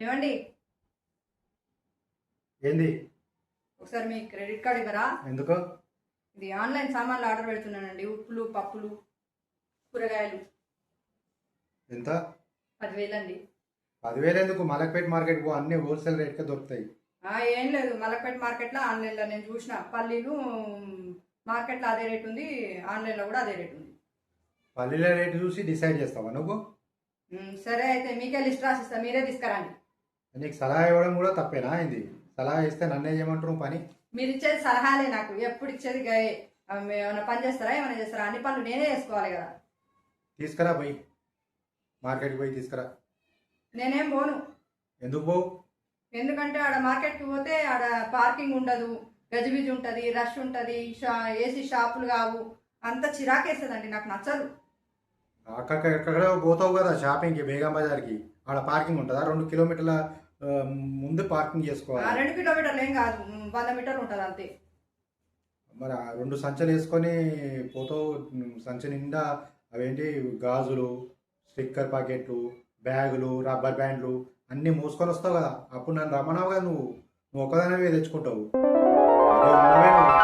ఏమండి? ఏంది? ఒకసారి మీ క్రెడిట్ కార్డ్ ఇవ్వరా? ఎందుకు? ఇది ఆన్లైన్ సామాన్లు ఆర్డర్ పెడుతున్నానండి. ఉప్పులు, పప్పులు, కూరగాయలు. ఎంత? 10,000 అండి. 10,000 ఎందుకు? మలక్పేట్ మార్కెట్ పో, అన్ని హోల్సేల్ రేట్కే దొరుకుతాయి. ఏం లేదు, మలక్పేట మార్కెట్లో ఆన్లైన్లో నేను చూసిన పల్లీలు మార్కెట్లో అదే రేట్ ఉంది, ఆన్లైన్లో కూడా అదే రేట్ ఉంది. పల్లీల రేటు చూసి డిసైడ్ చేస్తావా నువ్వు? సరే అయితే మీకే లిస్ట్ రాసిస్తా, మీరే తీసుకురండి. నీకు సలహా ఇవ్వడం కూడా తప్పేనా అయింది? సలహా ఇస్తే నన్నే చేయమంటారు పని? మీరు ఇచ్చేది సలహాలే, నాకు ఎప్పుడు ఇచ్చేది ఏమైనా పని చేస్తారా, ఏమైనా చేస్తారా? అన్ని పనులు నేనే చేసుకోవాలి కదా. తీసుకురా పోయి, మార్కెట్కి పోయి తీసుకురా. నేనేం పోను. ఎందుకు పోవు? ఎందుకంటే ఆడ మార్కెట్కి పోతే ఆడ పార్కింగ్ ఉండదు, గజిబిజి ఉంటుంది, రష్ ఉంటుంది, ఏసీ షాపులు కావు, అంత చిరాకేస్తుందండి, నాకు నచ్చదు. అక్కడ పోతావు కదా షాపింగ్కి, బేగం బజార్కి. ఆడ పార్కింగ్ ఉంటుందా? 2 కిలోమీటర్ల ముందు పార్కింగ్ చేసుకోవాలి. 2 కిలోమీటర్లు ఏం కాదు, 100 మీటర్లు ఉంటుంది అంతే. మరి 2 సంచులు వేసుకొని పోతావు, సంచి నిండా అవేంటి గాజులు, స్టిక్కర్ ప్యాకెట్లు, బ్యాగులు, రబ్బర్ బ్యాండ్లు అన్నీ మోసుకొని వస్తావు కదా. అప్పుడు నన్ను రమ్మన్నావు కదా, నువ్వు ఒక్కదానివే తెచ్చుకుంటావు. అదే ఉన్నవే నువ్వు.